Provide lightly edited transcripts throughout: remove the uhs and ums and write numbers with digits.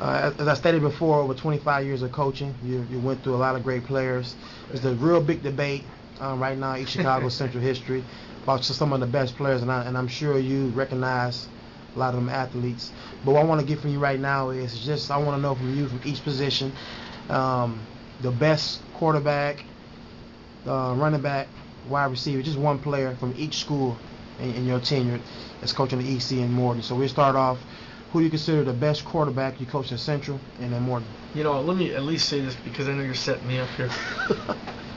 As I stated before, over 25 years of coaching, you went through a lot of great players. There's a real big debate right now in Chicago Central history about some of the best players, and I'm sure you recognize a lot of them athletes. But what I want to get from you right now is just I want to know from you from each position the best quarterback, running back, wide receiver, just one player from each school in your tenure as coaching the EC and Morton. So we'll start off. Who do you consider the best quarterback you coached at Central and then Morton? You know, let me at least say this because I know you're setting me up here.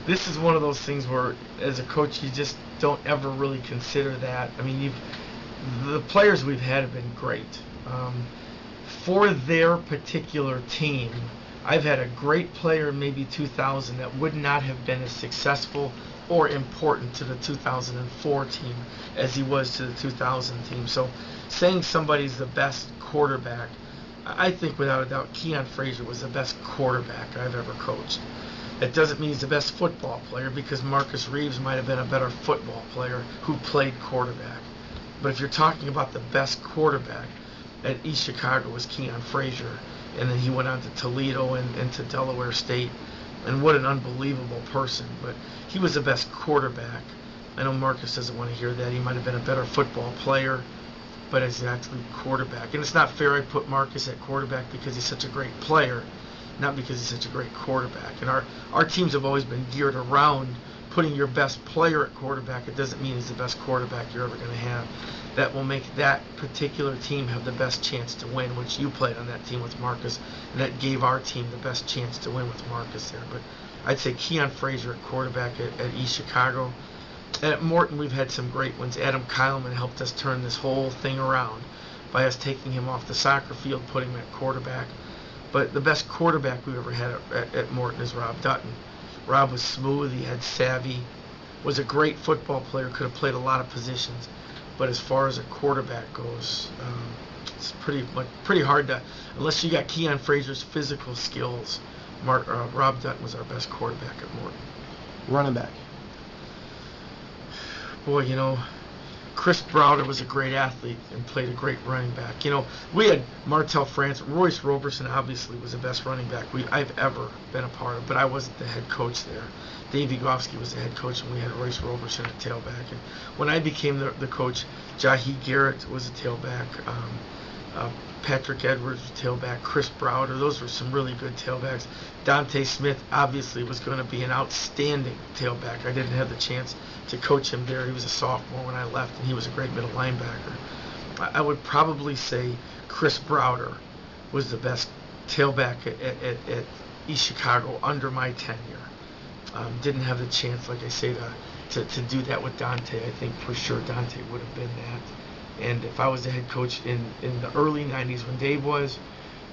This is one of those things where, as a coach, you just don't ever really consider that. I mean, the players we've had have been great. For their particular team, I've had a great player in maybe 2000 that would not have been as successful or important to the 2004 team as he was to the 2000 team. So saying somebody's the best quarterback, I think without a doubt Keon Frazier was the best quarterback I've ever coached. That doesn't mean he's the best football player because Marcus Reeves might have been a better football player who played quarterback. But if you're talking about the best quarterback at East Chicago was Keon Frazier, and then he went on to Toledo and to Delaware State, and what an unbelievable person. But he was the best quarterback. I know Marcus doesn't want to hear that. He might have been a better football player, but as an absolute quarterback. And it's not fair I put Marcus at quarterback because he's such a great player, not because he's such a great quarterback. And our teams have always been geared around putting your best player at quarterback. It doesn't mean he's the best quarterback you're ever going to have. That will make that particular team have the best chance to win, which you played on that team with Marcus, and that gave our team the best chance to win with Marcus there. But I'd say Keon Frazier at quarterback at East Chicago. And at Morton, we've had some great ones. Adam Kyleman helped us turn this whole thing around by us taking him off the soccer field, putting him at quarterback. But the best quarterback we've ever had at Morton is Rob Dutton. Rob was smooth, he had savvy, was a great football player, could have played a lot of positions. But as far as a quarterback goes, it's pretty hard to, unless you got Keon Frazier's physical skills. Rob Dutton was our best quarterback at Morton. Running back. Boy, you know, Chris Browder was a great athlete and played a great running back. You know, we had Martell France. Royce Roberson obviously was the best running back I've ever been a part of, but I wasn't the head coach there. Dave Egofsky was the head coach, and we had Royce Roberson at tailback. And when I became the coach, Jahi Garrett was a tailback. Patrick Edwards was tailback. Chris Browder, those were some really good tailbacks. Dante Smith obviously was going to be an outstanding tailback. I didn't have the chance to coach him there. He was a sophomore when I left, and he was a great middle linebacker. I would probably say Chris Browder was the best tailback at East Chicago under my tenure. Didn't have the chance, like I say, to do that with Dante. I think for sure Dante would have been that. And if I was the head coach in the early 90s when Dave was,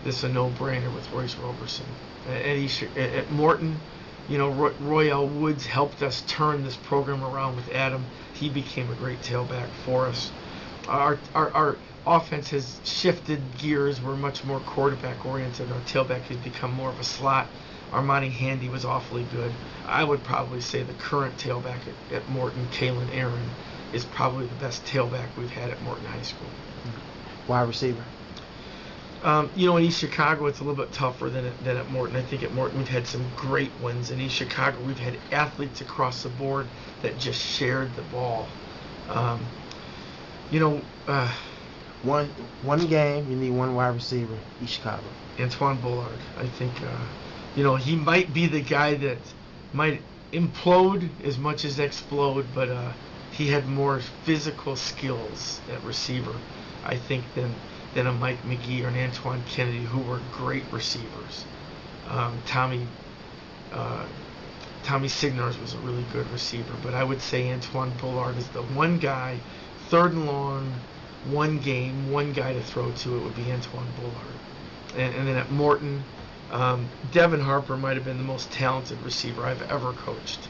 this is a no-brainer with Royce Roberson. At Morton, you know, Roy L. Woods helped us turn this program around with Adam. He became a great tailback for us. Our offense has shifted gears. We're much more quarterback-oriented. Our tailback has become more of a slot. Armani Handy was awfully good. I would probably say the current tailback at Morton, Kalen Aaron, is probably the best tailback we've had at Morton High School. Wide receiver. You know, in East Chicago, it's a little bit tougher than at Morton. I think at Morton we've had some great ones. In East Chicago, we've had athletes across the board that just shared the ball. You know, one game, you need one wide receiver. East Chicago. Antoine Bullard. I think, you know, he might be the guy that might implode as much as explode, but he had more physical skills at receiver, I think, than a Mike McGee or an Antoine Kennedy, who were great receivers. Tommy Signars was a really good receiver, but I would say Antoine Bullard is the one guy, third and long, one game, one guy to throw to. It would be Antoine Bullard. And then at Morton, Devin Harper might have been the most talented receiver I've ever coached.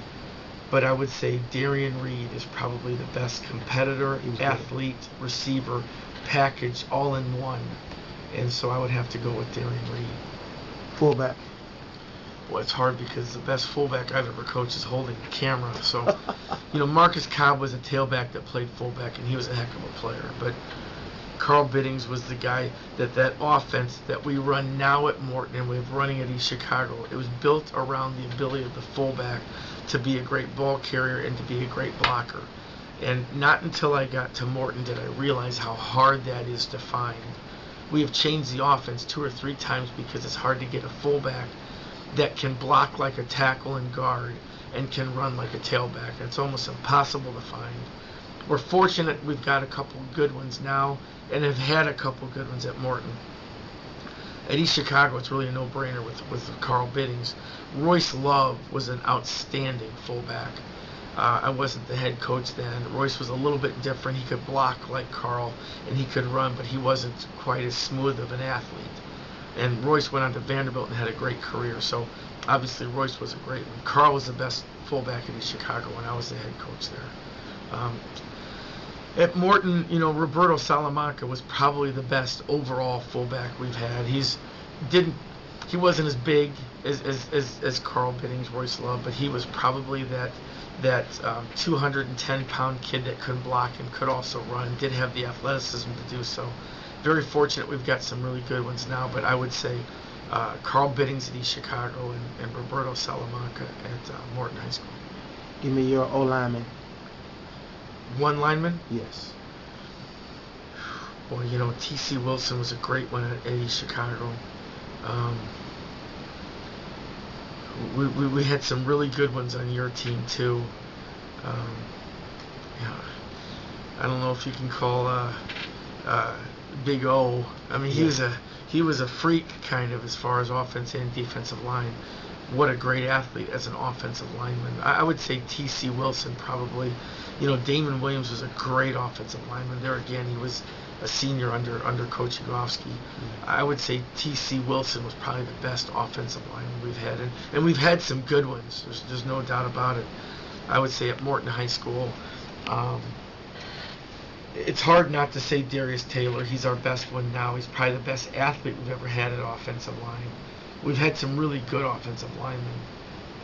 But I would say Darian Reed is probably the best competitor, athlete, receiver, package, all in one. And so I would have to go with Darian Reed. Fullback. Well, it's hard because the best fullback I've ever coached is holding the camera. So, you know, Marcus Cobb was a tailback that played fullback, and he was a heck of a player. But Carl Biddings was the guy that offense that we run now at Morton and we're running at East Chicago. It was built around the ability of the fullback to be a great ball carrier and to be a great blocker. And not until I got to Morton did I realize how hard that is to find. We have changed the offense 2 or 3 times because it's hard to get a fullback that can block like a tackle and guard and can run like a tailback. It's almost impossible to find. We're fortunate we've got a couple good ones now and have had a couple good ones at Morton. At East Chicago, it's really a no-brainer with Carl Biddings. Royce Love was an outstanding fullback. I wasn't the head coach then. Royce was a little bit different. He could block like Carl, and he could run, but he wasn't quite as smooth of an athlete. And Royce went on to Vanderbilt and had a great career, so obviously Royce was a great one. Carl was the best fullback in East Chicago when I was the head coach there. At Morton, Roberto Salamanca was probably the best overall fullback we've had. He wasn't as big as Carl Biddings, Royce Love, but he was probably that 210-pound kid that could block and could also run, did have the athleticism to do so. Very fortunate we've got some really good ones now, but I would say Carl Biddings at East Chicago and Roberto Salamanca at Morton High School. Give me your O-lineman. One lineman? Yes. Boy, T.C. Wilson was a great one at East Chicago. We had some really good ones on your team too. I don't know if you can call Big O. I mean, he was a freak kind of as far as offense and defensive line. What a great athlete as an offensive lineman. I would say T.C. Wilson probably. Damon Williams was a great offensive lineman. There again, he was a senior under Coach Yagowski. I would say T.C. Wilson was probably the best offensive lineman we've had, and we've had some good ones. There's no doubt about it. I would say at Morton High School, it's hard not to say Darius Taylor. He's our best one now. He's probably the best athlete we've ever had at offensive line. We've had some really good offensive linemen.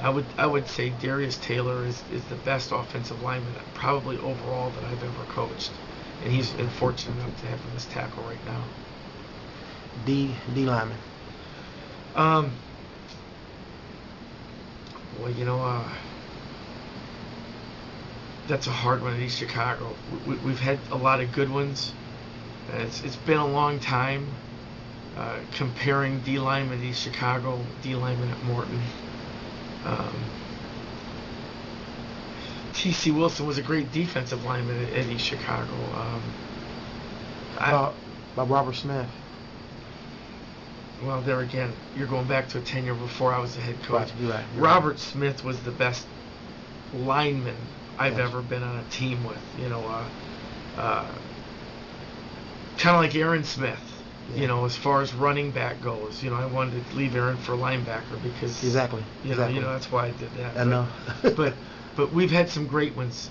I would say Darius Taylor is the best offensive lineman probably overall that I've ever coached. And he's been fortunate enough to have him as tackle right now. D lineman. That's a hard one at East Chicago. We've had a lot of good ones. It's been a long time comparing D lineman at East Chicago, D lineman at Morton. T.C. Wilson was a great defensive lineman at East Chicago. About Robert Smith. Well, there again, you're going back to a tenure before I was the head coach. Right, you're right. Robert Smith was the best lineman I've ever been on a team with. Kind of like Aaron Smith. As far as running back goes, I wanted to leave Aaron for linebacker because exactly. That's why I did that. I know. but we've had some great ones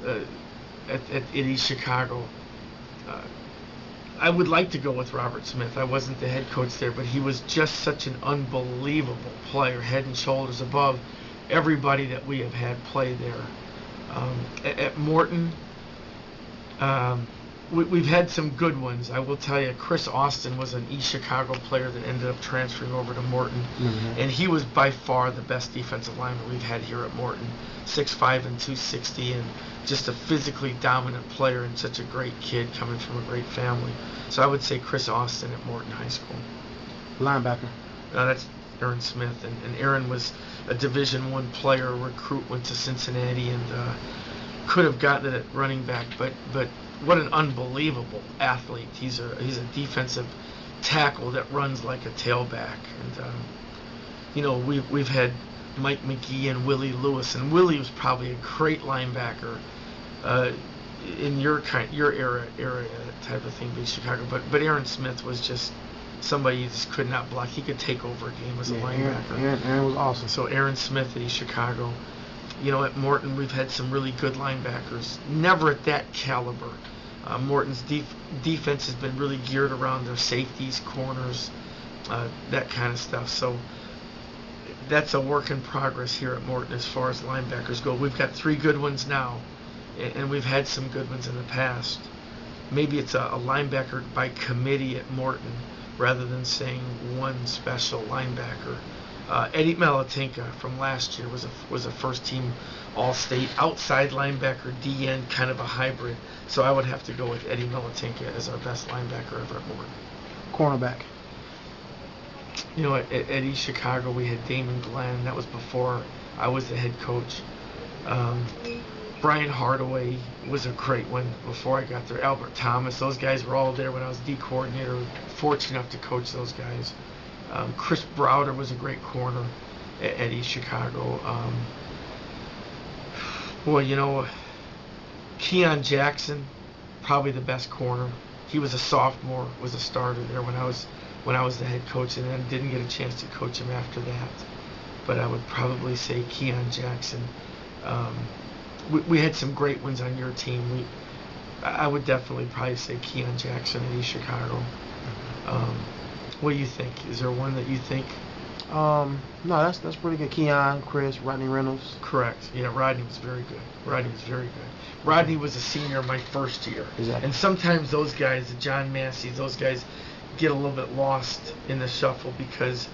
at East Chicago. I would like to go with Robert Smith. I wasn't the head coach there, but he was just such an unbelievable player, head and shoulders above everybody that we have had play there. At Morton, we've had some good ones. I will tell you, Chris Austin was an East Chicago player that ended up transferring over to Morton, and he was by far the best defensive lineman we've had here at Morton. 6'5" and 260, and just a physically dominant player and such a great kid coming from a great family. So I would say Chris Austin at Morton High School. Linebacker. That's Aaron Smith, and Aaron was a Division I player, recruit, went to Cincinnati, and could have gotten it at running back, but what an unbelievable athlete. He's a defensive tackle that runs like a tailback. And we've had Mike McGee and Willie Lewis, and Willie was probably a great linebacker in your era type of thing, being Chicago. But Aaron Smith was just somebody you just could not block. He could take over a game as a linebacker. Aaron was awesome. So Aaron Smith at East Chicago. At Morton, we've had some really good linebackers. Never at that caliber. Morton's defense has been really geared around their safeties, corners, that kind of stuff. So that's a work in progress here at Morton as far as linebackers go. We've got 3 good ones now, and we've had some good ones in the past. maybe it's a linebacker by committee at Morton rather than saying one special linebacker. Eddie Malatinka from last year was a first team All-State outside linebacker, DN, kind of a hybrid. So I would have to go with Eddie Malatinka as our best linebacker ever at Morton. Cornerback. You know, at East Chicago we had Damon Glenn. That was before I was the head coach. Brian Hardaway was a great one before I got there. Albert Thomas, those guys were all there when I was D coordinator. Fortunate enough to coach those guys. Chris Browder was a great corner at East Chicago. You know, Keon Jackson, probably the best corner. He was a sophomore, was a starter there when I was the head coach, and then didn't get a chance to coach him after that. But I would probably say Keon Jackson. We had some great ones on your team. I would definitely probably say Keon Jackson at East Chicago. What do you think? Is there one that you think? No, that's pretty good. Keon, Chris, Rodney Reynolds. Correct. Yeah, Rodney was very good. Rodney was a senior my first year. Exactly. And sometimes those guys, the John Massey's, those guys get a little bit lost in the shuffle because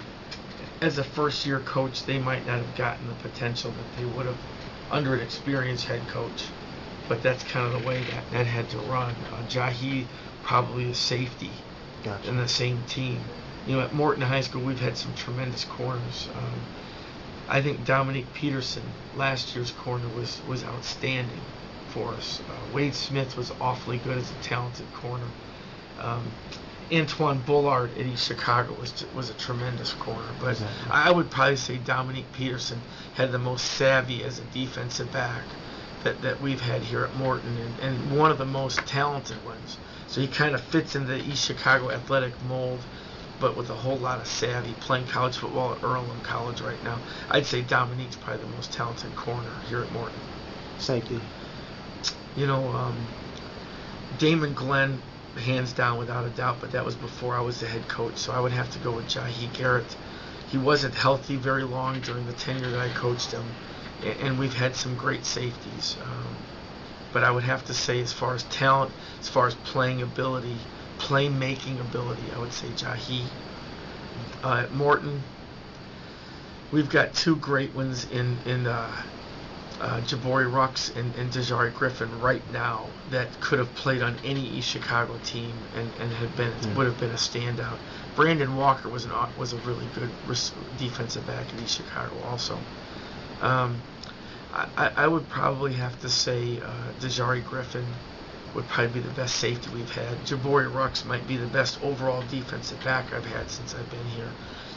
as a first year coach, they might not have gotten the potential that they would have under an experienced head coach. But that's kind of the way that had to run. Jahi, probably a safety. Gotcha. In the same team. You know, at Morton High School, we've had some tremendous corners. I think Dominique Peterson, last year's corner, was outstanding for us. Wade Smith was awfully good as a talented corner. Antoine Bullard at East Chicago was a tremendous corner. But exactly. I would probably say Dominique Peterson had the most savvy as a defensive back that we've had here at Morton, and one of the most talented ones. So he kind of fits in the East Chicago athletic mold, but with a whole lot of savvy, playing college football at Earlham College right now. I'd say Dominique's probably the most talented corner here at Morton. Safety. You know, Damon Glenn, hands down without a doubt, but that was before I was the head coach, so I would have to go with Jahi Garrett. He wasn't healthy very long during the tenure that I coached him, and we've had some great safeties. But I would have to say, as far as talent, as far as playing ability, playmaking ability, I would say Jahi. At Morton, we've got two great ones in Jabari Rux and Dejari Griffin right now that could have played on any East Chicago team and would have been a standout. Brandon Walker was a really good defensive back at East Chicago also. I would probably have to say Dejari Griffin would probably be the best safety we've had. Jabari Rux might be the best overall defensive back I've had since I've been here,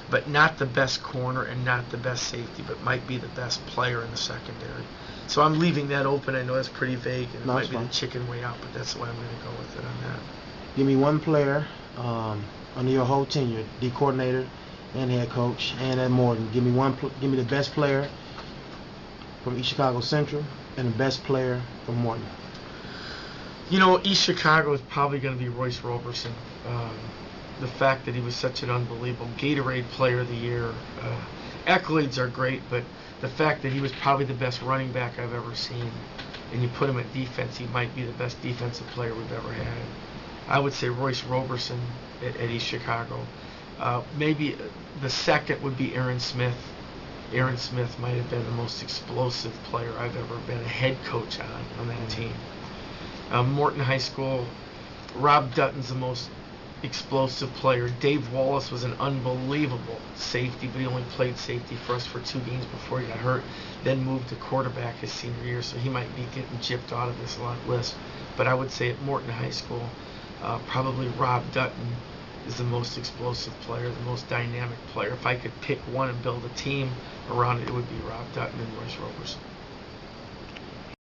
but not the best corner and not the best safety, but might be the best player in the secondary. So I'm leaving that open. I know that's pretty vague, and it might be the chicken way out, but that's the way I'm going to go with it on that. Give me one player under your whole tenure, D coordinator and head coach, and at Morton. Give me the best player from East Chicago Central and the best player from Morton. You know, East Chicago is probably going to be Royce Roberson. The fact that he was such an unbelievable Gatorade Player of the Year. Accolades are great, but the fact that he was probably the best running back I've ever seen, and you put him at defense, he might be the best defensive player we've ever had. I would say Royce Roberson at East Chicago. Maybe the second would be Aaron Smith. Aaron Smith might have been the most explosive player I've ever been a head coach on that team. Morton High School, Rob Dutton's the most explosive player. Dave Wallace was an unbelievable safety, but he only played safety for us for 2 games before he got hurt, then moved to quarterback his senior year, so he might be getting gypped out of this list. But I would say at Morton High School, probably Rob Dutton is the most explosive player, the most dynamic player. If I could pick one and build a team around it, it would be Rob Dutton and Royce Roberson.